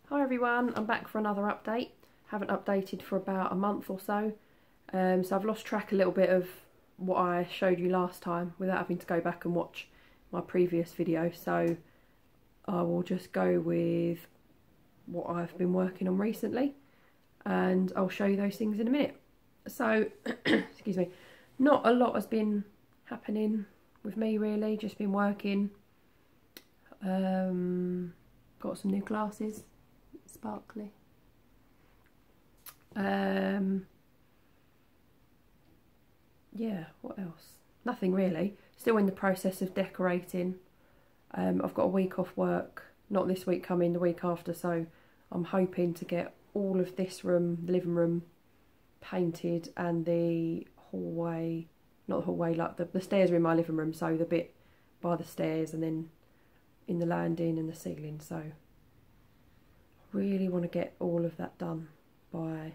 Hi everyone, I'm back for another update. Haven't updated for about a month or so. So I've lost track a little bit of what I showed you last time without having to go back and watch my previous video. So I will just go with what I've been working on recently and I'll show you those things in a minute. So, excuse me, not a lot has been happening with me really, just been working. Got some new glasses. Sparkly. Yeah, what else? Nothing really. Still in the process of decorating. I've got a week off work, not this week coming, the week after, so I'm hoping to get all of this room, the living room, painted, and the hallway, not the hallway, like the stairs are in my living room, so the bit by the stairs and then in the landing and the ceiling. So really want to get all of that done by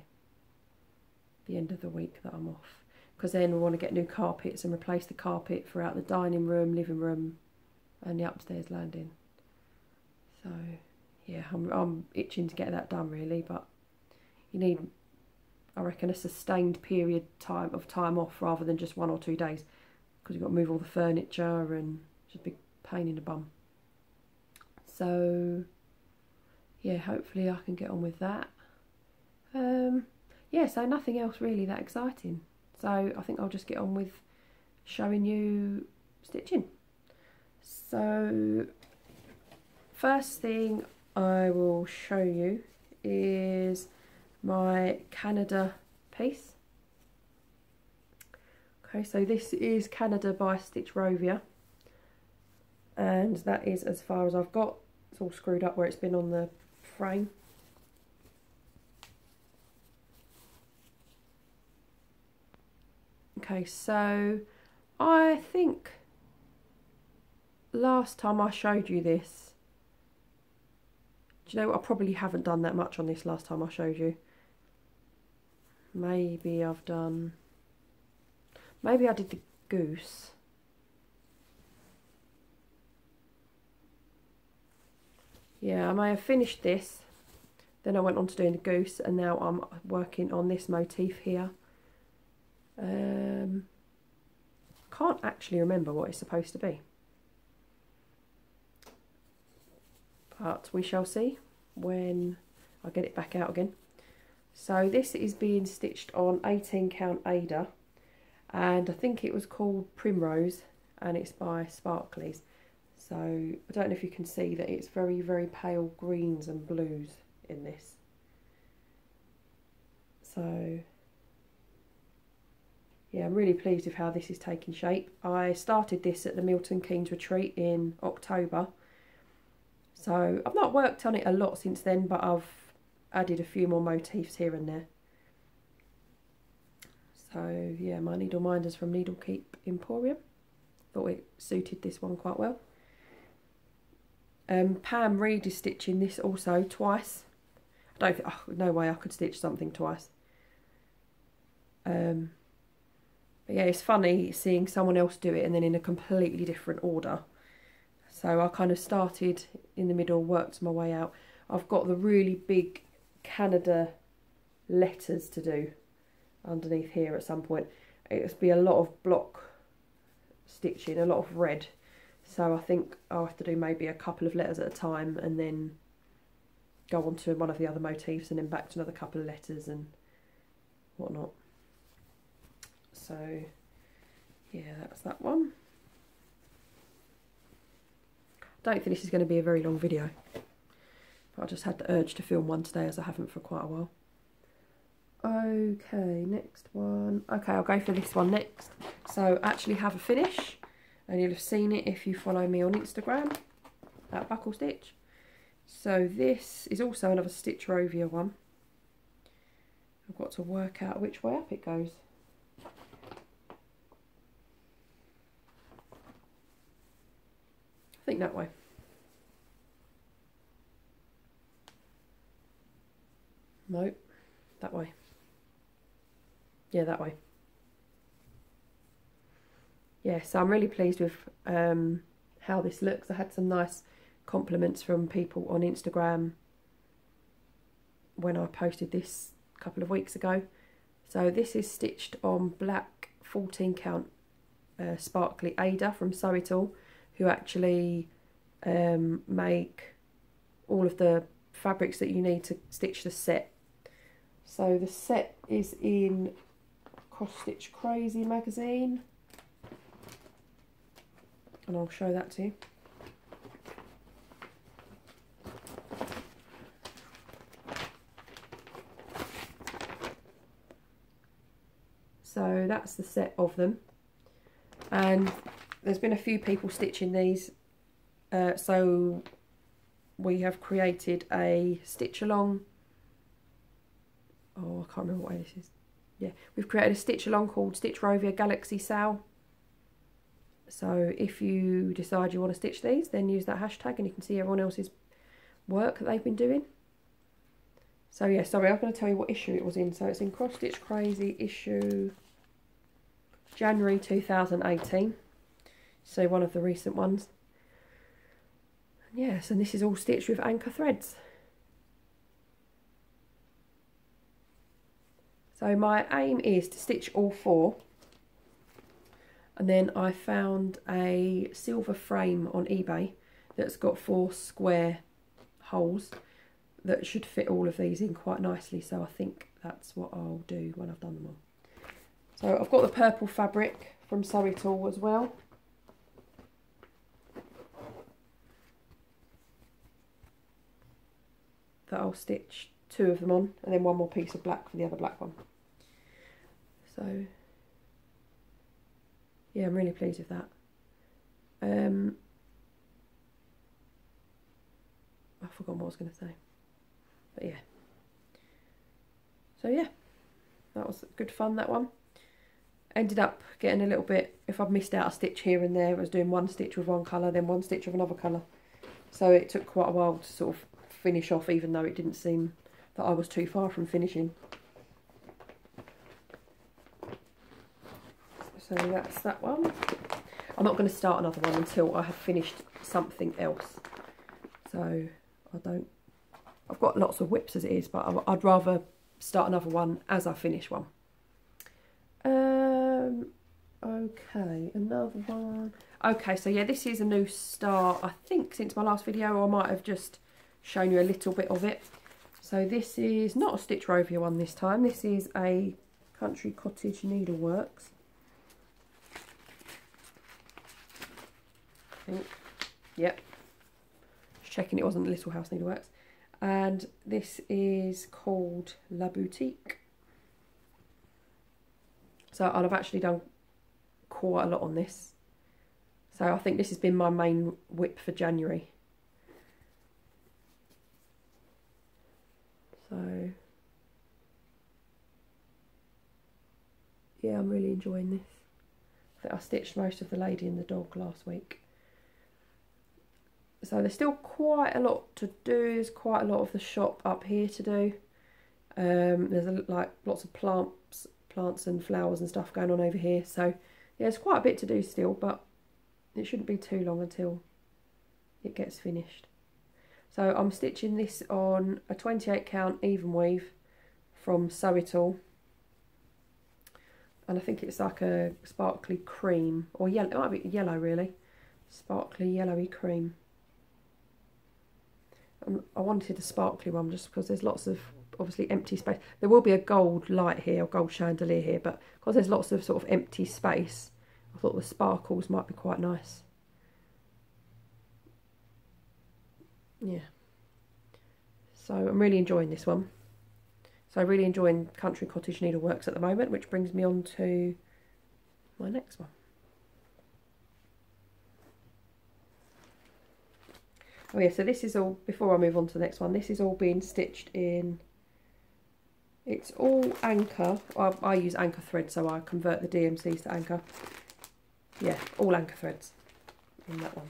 the end of the week that I'm off, because then we want to get new carpets and replace the carpet throughout the dining room, living room and the upstairs landing. So yeah, I'm itching to get that done really, but you need, I reckon, a sustained period of time off rather than just 1 or 2 days, because you've got to move all the furniture and it's just a big pain in the bum. So yeah, hopefully I can get on with that. Yeah, so nothing else really that exciting. So I think I'll just get on with showing you stitching. So first thing I will show you is my Canada piece. Okay, so this is Canada by Stitch Rovia, and that is as far as I've got. It's all screwed up where it's been on the frame. Okay, so I think last time I showed you this, do you know what, I probably haven't done that much on this last time I showed you. Maybe I did the goose. Yeah, I may have finished this, then I went on to doing the goose, and now I'm working on this motif here. Can't actually remember what it's supposed to be, but we shall see when I get it back out again. So this is being stitched on 18 count Ada, and I think it was called Primrose, and it's by Sparklies. So I don't know if you can see that it's very, very pale greens and blues in this. So yeah, I'm really pleased with how this is taking shape. I started this at the Milton Keynes retreat in October. So I've not worked on it a lot since then, but I've added a few more motifs here and there. So yeah, my needle minders from Needle Keep Emporium. Thought it suited this one quite well. Pam Reed is stitching this also twice. I don't think, oh, no way I could stitch something twice. But yeah, it's funny seeing someone else do it and then in a completely different order. So I kind of started in the middle, worked my way out. I've got the really big Canada letters to do underneath here at some point. It'll be a lot of block stitching, a lot of red. So I think I'll have to do maybe a couple of letters at a time and then go on to one of the other motifs and then back to another couple of letters and whatnot. So yeah, that's that one. I don't think this is going to be a very long video, but I just had the urge to film one today as I haven't for quite a while. Okay, next one. Okay, I'll go for this one next. So I actually have a finish, and you'll have seen it if you follow me on Instagram at Buckle Stitch. So this is also another Stitch Rovia one. I've got to work out which way up it goes. I think that way. Nope, that way. Yeah, that way. Yeah, so I'm really pleased with how this looks. I had some nice compliments from people on Instagram when I posted this a couple of weeks ago. So this is stitched on black 14 count sparkly Ada from Sew It All, who actually make all of the fabrics that you need to stitch the set. So the set is in Cross Stitch Crazy magazine, and I'll show that to you. So that's the set of them, and there's been a few people stitching these, so we have created a stitch along. Oh, I can't remember what this is. Yeah, we've created a stitch along called Stitch Rovia Galaxy Sale. So if you decide you want to stitch these, then use that hashtag and you can see everyone else's work that they've been doing. So yeah, sorry, I'm going to tell you what issue it was in. So it's in Cross Stitch Crazy issue January 2018. So one of the recent ones. Yes, and this is all stitched with anchor threads. So my aim is to stitch all 4. And then I found a silver frame on eBay that's got 4 square holes that should fit all of these in quite nicely. So I think that's what I'll do when I've done them all. So I've got the purple fabric from Sew It All as well. That I'll stitch 2 of them on, and then 1 more piece of black for the other black one. So yeah, I'm really pleased with that. I've forgotten what I was going to say, but yeah. So yeah, that was good fun, that one. Ended up getting a little bit, if I've missed out a stitch here and there, I was doing 1 stitch with one colour, then 1 stitch with another colour. So it took quite a while to sort of finish off, even though it didn't seem that I was too far from finishing. So that's that one. I'm not going to start another one until I have finished something else. So I've got lots of whips as it is, but I'd rather start another one as I finish one. Okay, another one. Okay, so yeah, this is a new start, I think, since my last video, or I might have just shown you a little bit of it. So this is not a Stitch Rovia one this time. This is a Country Cottage Needleworks. I think. Yep. Just checking it wasn't Little House Needleworks. And this is called La Boutique. So I've actually done quite a lot on this. So I think this has been my main whip for January. So yeah, I'm really enjoying this. I think I stitched most of the lady and the dog last week. So there's still quite a lot to do. There's quite a lot of the shop up here to do. There's like lots of plants and flowers and stuff going on over here. So yeah, there's quite a bit to do still, but it shouldn't be too long until it gets finished. So I'm stitching this on a 28 count even weave from Sew It All. And I think it's like a sparkly cream, or yellow, it might be yellow really. Sparkly yellowy cream. I wanted a sparkly one just because there's lots of obviously empty space. There will be a gold light here, or gold chandelier here, but because there's lots of sort of empty space, I thought the sparkles might be quite nice. Yeah. So I'm really enjoying this one. So I'm really enjoying Country Cottage Needleworks at the moment, which brings me on to my next one. Oh yeah, so this is all, before I move on to the next one, this is all being stitched in, it's all anchor. I use anchor thread, so I convert the DMCs to anchor. Yeah, all anchor threads in that one.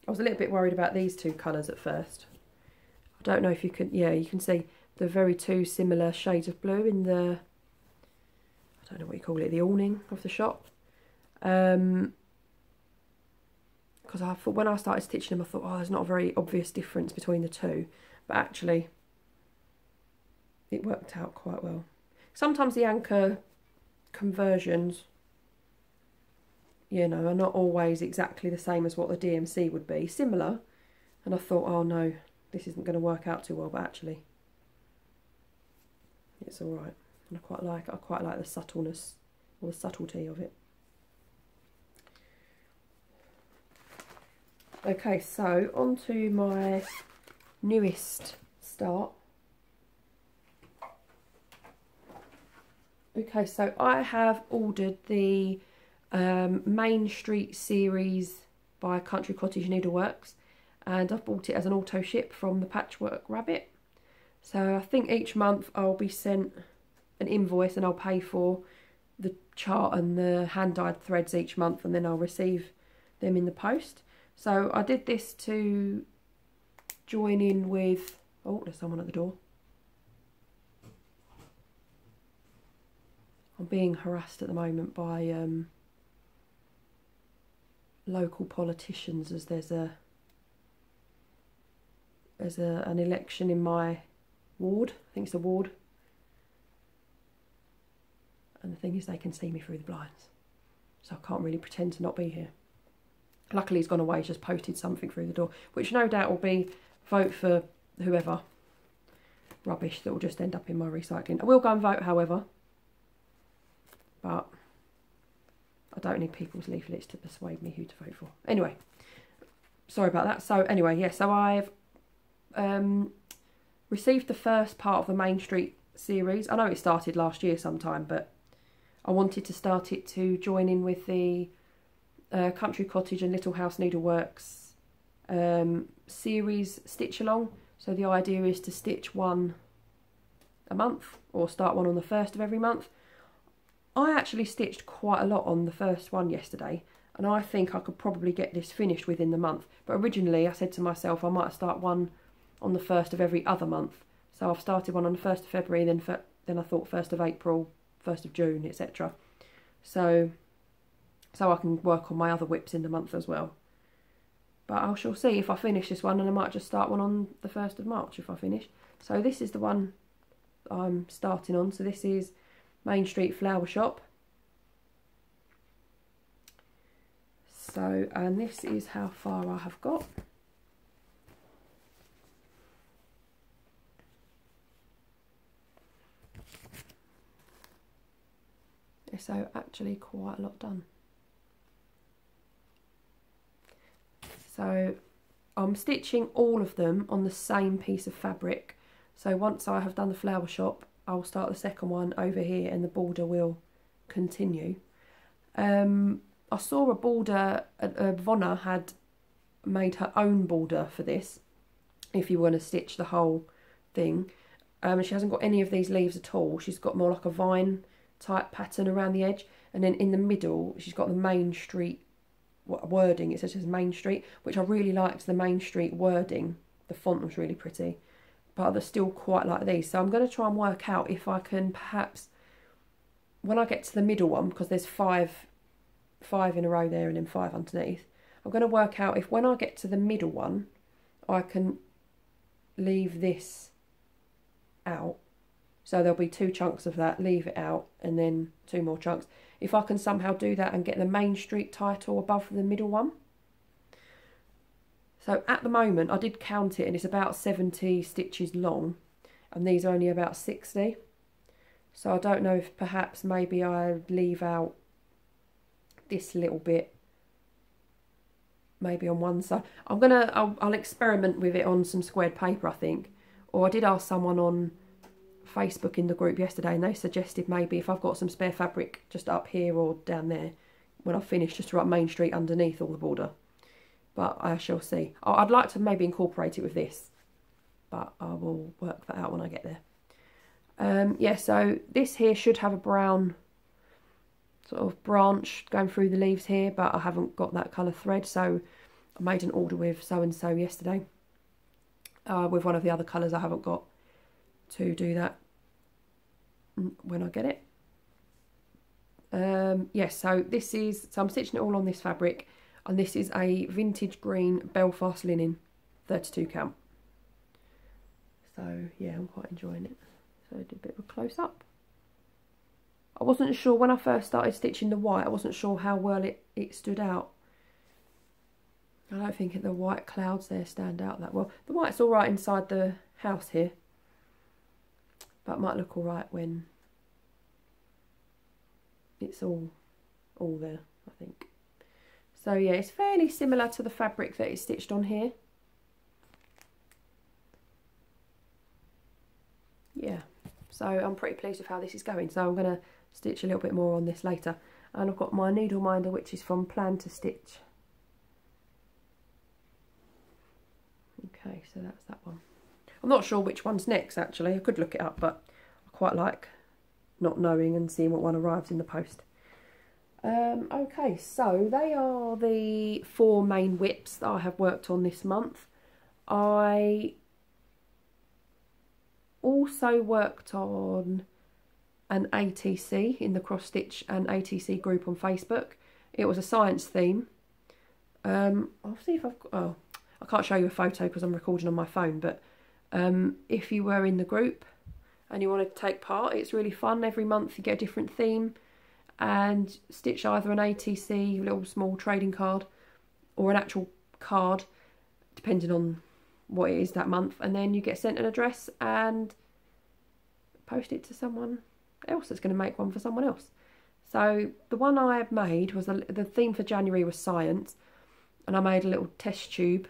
I was a little bit worried about these 2 colours at first. I don't know if you can, yeah, you can see the very 2 similar shades of blue in the, I don't know what you call it, the awning of the shop. Because because I thought when I started stitching them, I thought, oh, there's not a very obvious difference between the two. But actually, it worked out quite well. Sometimes the anchor conversions, you know, are not always exactly the same as what the DMC would be. Similar. And I thought, oh no, this isn't going to work out too well. But actually, it's all right. And I quite like the subtleness or the subtlety of it. Okay, so on to my newest start. Okay, so I have ordered the Main Street series by Country Cottage Needleworks, and I've bought it as an auto ship from the Patchwork Rabbit. So I think each month I'll be sent an invoice and I'll pay for the chart and the hand-dyed threads each month, and then I'll receive them in the post. So I did this to join in with, oh, there's someone at the door. I'm being harassed at the moment by local politicians, as there's an election in my ward. I think it's a ward. And the thing is, they can see me through the blinds, so I can't really pretend to not be here. Luckily he's gone away, he's just posted something through the door, which no doubt will be vote for whoever rubbish that will just end up in my recycling. I will go and vote, however, but I don't need people's leaflets to persuade me who to vote for. Anyway, sorry about that. So anyway, yeah, so I've received the first part of the Main Street series. I know it started last year sometime, but I wanted to start it to join in with the Country Cottage and Little House Needleworks series stitch along. So the idea is to stitch one a month, or start one on the first of every month. I actually stitched quite a lot on the first one yesterday, and I think I could probably get this finished within the month. But originally I said to myself I might start one on the first of every other month. So I've started one on the 1st of February, then I thought 1st of April, 1st of June, etc. So I can work on my other whips in the month as well. But I shall see if I finish this one, and I might just start one on the 1st of March if I finish. So this is the one I'm starting on. So this is Main Street Flower Shop. So, and this is how far I have got. So actually quite a lot done. So I'm stitching all of them on the same piece of fabric. So once I have done the flower shop, I'll start the second one over here and the border will continue. I saw a border, Vonna had made her own border for this, if you want to stitch the whole thing. She hasn't got any of these leaves at all. She's got more like a vine type pattern around the edge, and then in the middle she's got the Main Street wording. It says Main Street, which I really liked, the Main Street wording. The font was really pretty, but they're still quite like these. So I'm going to try and work out if I can perhaps, when I get to the middle one, because there's five in a row there and then 5 underneath, I'm going to work out if when I get to the middle one I can leave this out. So there'll be 2 chunks of that, leave it out, and then 2 more chunks. If I can somehow do that and get the Main Street title above the middle one. So at the moment I did count it and it's about 70 stitches long, and these are only about 60. So I don't know if perhaps maybe I leave out this little bit, maybe on one side. I'll experiment with it on some squared paper, I think. Or I did ask someone on Facebook in the group yesterday, and they suggested maybe if I've got some spare fabric just up here or down there when I've finished, just to write Main Street underneath all the border. But I shall see. I'd like to maybe incorporate it with this, but I will work that out when I get there. Yeah, so this here should have a brown sort of branch going through the leaves here, but I haven't got that colour thread, so I made an order with so-and-so yesterday with one of the other colours. I haven't got to do that when I get it. Yes, so this is, so I'm stitching it all on this fabric. And this is a vintage green Belfast linen 32 count. So yeah, I'm quite enjoying it. So I did a bit of a close up. I wasn't sure when I first started stitching the white, I wasn't sure how well it stood out. I don't think the white clouds there stand out that well. The white's alright inside the house here, but it might look alright when it's all there, I think. So yeah, it's fairly similar to the fabric that is stitched on here. Yeah, so I'm pretty pleased with how this is going. So I'm going to stitch a little bit more on this later. And I've got my needle minder, which is from Plan to Stitch. Okay, so that's that one. I'm not sure which one's next, actually. I could look it up, but I quite like not knowing and seeing what one arrives in the post. Okay, so they are the 4 main whips that I have worked on this month. I also worked on an ATC in the Cross Stitch and ATC group on Facebook. It was a science theme. I'll see if I've got, oh, I can't show you a photo because I'm recording on my phone, but if you were in the group and you wanted to take part, it's really fun. Every month you get a different theme and stitch either an ATC, a little small trading card, or an actual card, depending on what it is that month, and then you get sent an address and post it to someone else that's going to make one for someone else. So the one I made was, the theme for January was science, and I made a little test tube,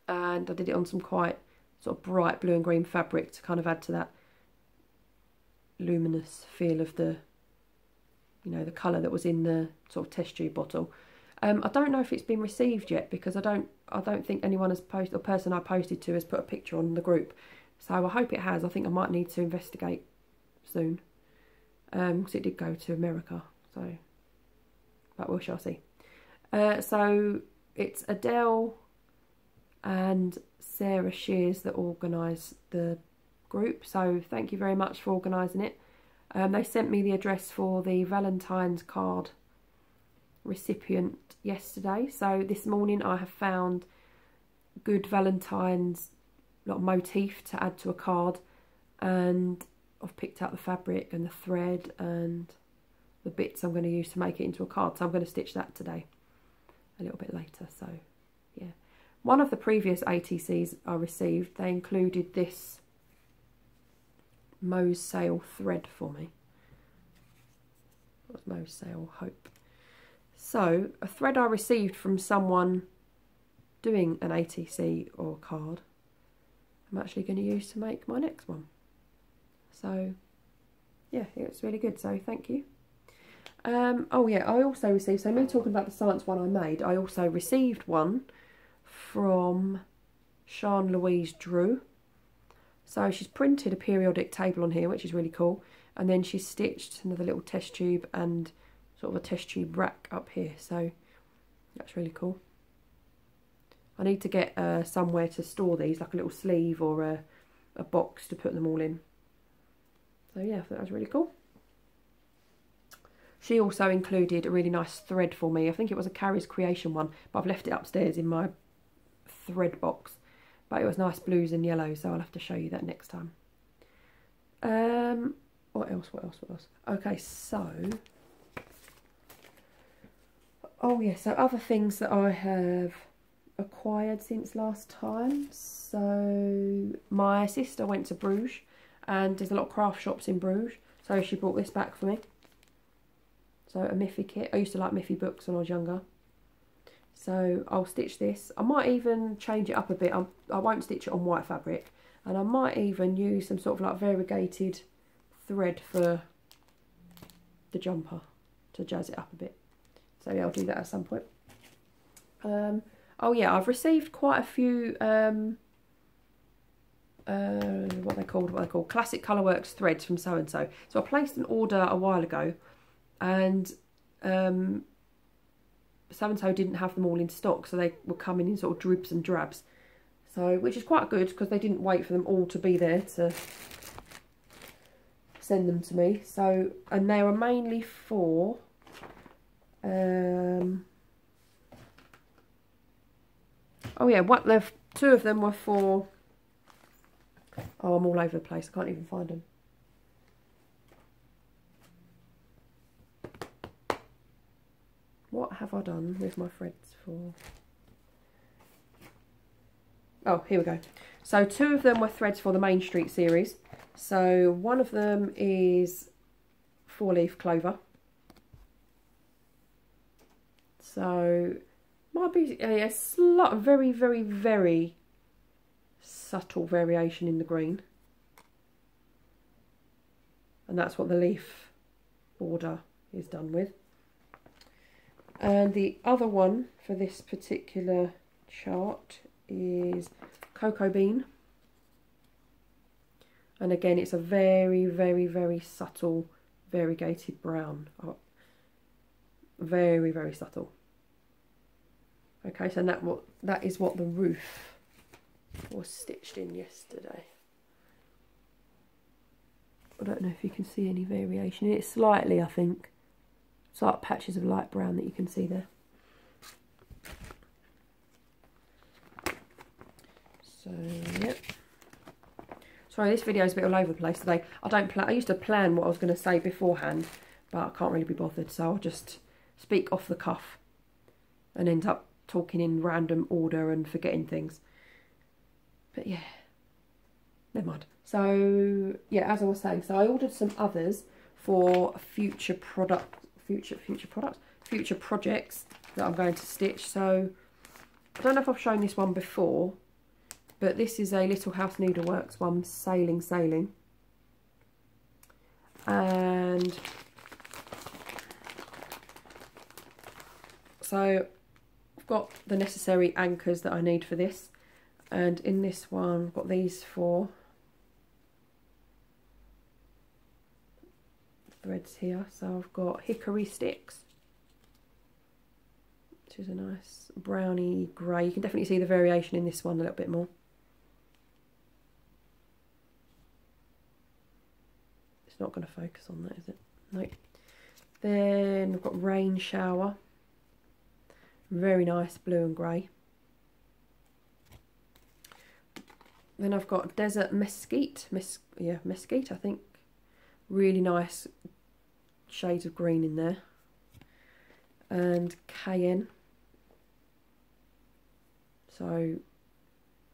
and I did it on some quite sort of bright blue and green fabric to kind of add to that luminous feel of the, you know, the colour that was in the sort of test tube bottle. I don't know if it's been received yet, because I don't think anyone has posted, or person I posted to has put a picture on the group. So I hope it has. I think I might need to investigate soon, because it did go to America. So, but we shall see. So it's Adele and Sarah Shears that organise the group. So thank you very much for organising it. They sent me the address for the Valentine's card recipient yesterday. So this morning I have found good Valentine's motif to add to a card, and I've picked out the fabric and the thread and the bits I'm going to use to make it into a card. So I'm going to stitch that today, a little bit later. So yeah, one of the previous ATCs I received, they included this Mose Sail thread for me. What's Mose Sail? Hope. So a thread I received from someone doing an ATC or card, I'm actually going to use to make my next one. So yeah, it's really good, so thank you. Oh yeah, I also received, so me talking about the science one I made, I also received one from Sian Louise Drew. So she's printed a periodic table on here, which is really cool, and then she's stitched another little test tube and sort of a test tube rack up here, so that's really cool. I need to get somewhere to store these, like a little sleeve or a box to put them all in. So yeah, I thought that was really cool. She also included a really nice thread for me. I think it was a Carrie's Creation one, but I've left it upstairs in my thread box. But it was nice blues and yellows, so I'll have to show you that next time. What else? Okay, so... oh yeah, so other things that I have acquired since last time. So my sister went to Bruges, and there's a lot of craft shops in Bruges, so she brought this back for me. So a Miffy kit. I used to like Miffy books when I was younger. So I'll stitch this. I might even change it up a bit. I won't stitch it on white fabric, and I might even use some sort of like variegated thread for the jumper to jazz it up a bit. So yeah, I'll do that at some point. Oh yeah, I've received quite a few what they called classic Colourworks threads from so and so. So I placed an order a while ago, and so and so didn't have them all in stock, so they were coming in sort of dribs and drabs. So which is quite good, because they didn't wait for them all to be there to send them to me. So, and they were mainly for Oh yeah, two of them were for... Oh, I'm all over the place. I can't even find them. What have I done with my threads for? Oh, here we go. So two of them were threads for the Main Street series. So one of them is 4-leaf clover. So might be a very, very, very subtle variation in the green. And that's what the leaf border is done with. And the other one for this particular chart is cocoa bean. And again, it's a very, very, very subtle variegated brown. Very, very subtle. Okay, so that is what the roof was stitched in yesterday. I don't know if you can see any variation. It's slightly, I think. It's like patches of light brown that you can see there. So, yep. Sorry, this video is a bit all over the place today. I used to plan what I was going to say beforehand, but I can't really be bothered, so I'll just speak off the cuff and end up talking in random order and forgetting things. But yeah, never mind. So yeah, as I was saying, so I ordered some others for future projects that I'm going to stitch. So I don't know if I've shown this one before, but this is a Little House Needleworks one, Sailing. And so I've got the necessary anchors that I need for this. And in this one, I've got these 4 threads here. So I've got hickory sticks, which is a nice browny grey. You can definitely see the variation in this one a little bit more. It's not going to focus on that, is it? Nope. Then I've got rain shower. Very nice blue and grey. Then I've got desert mesquite. Mesquite, I think. Really nice shades of green in there. And cayenne. So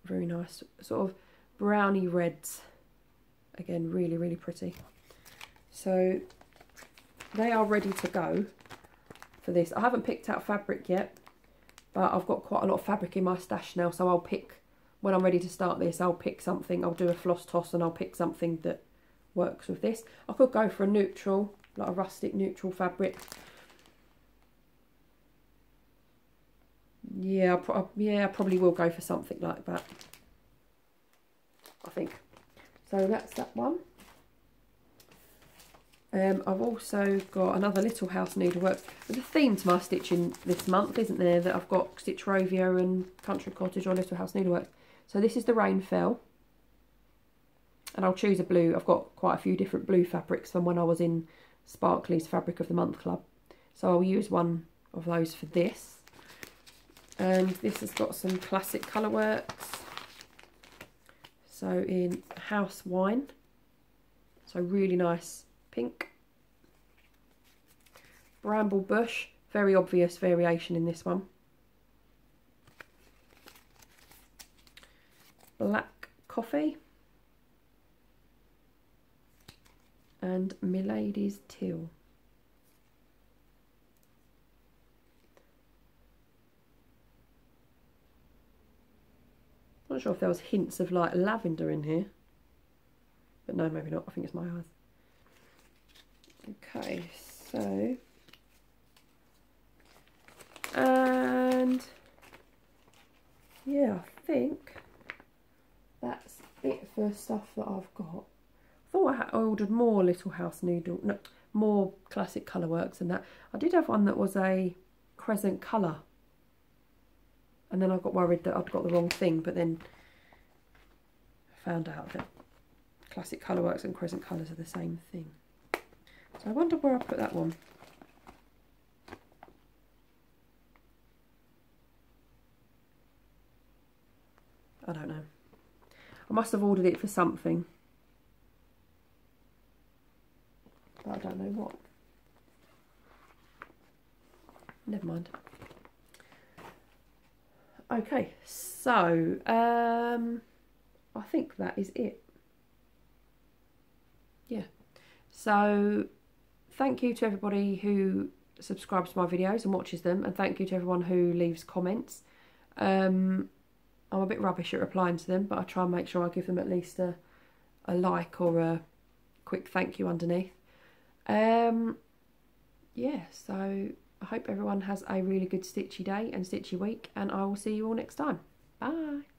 very nice, sort of browny reds. Again, really, really pretty. So they are ready to go for this. I haven't picked out fabric yet, but I've got quite a lot of fabric in my stash now, so I'll pick, when I'm ready to start this, I'll pick something. I'll do a floss toss and I'll pick something that works with this. I could go for a neutral, like a rustic neutral fabric. Yeah, I probably will go for something like that, I think. So that's that one. I've also got another Little House Needleworks. There's a theme to my stitching this month, isn't there? That I've got Stitch Rovia and Country Cottage or Little House Needleworks. So this is the Rain Fell. And I'll choose a blue. I've got quite a few different blue fabrics from when I was in Sparkly's Fabric of the Month Club. So I'll use one of those for this. And this has got some classic colourworks. So in House Wine. So really nice pink. Bramble Bush. Very obvious variation in this one. Black Coffee. And Milady's Teal. Not sure if there was hints of like lavender in here, but no, maybe not. I think it's my eyes. Okay, so, and yeah, I think that's it for stuff that I've got. I thought I ordered more Little House more classic colourworks than that. I did have one that was a crescent colour, and then I got worried that I'd got the wrong thing, but then I found out that classic colourworks and crescent colours are the same thing. So I wonder where I put that one. I don't know. I must have ordered it for something, but I don't know what. Never mind. Okay, so I think that is it. Yeah. So thank you to everybody who subscribes to my videos and watches them, and thank you to everyone who leaves comments. I'm a bit rubbish at replying to them, but I try and make sure I give them at least a like or a quick thank you underneath. Yeah, so I hope everyone has a really good stitchy day and stitchy week, and I will see you all next time. Bye.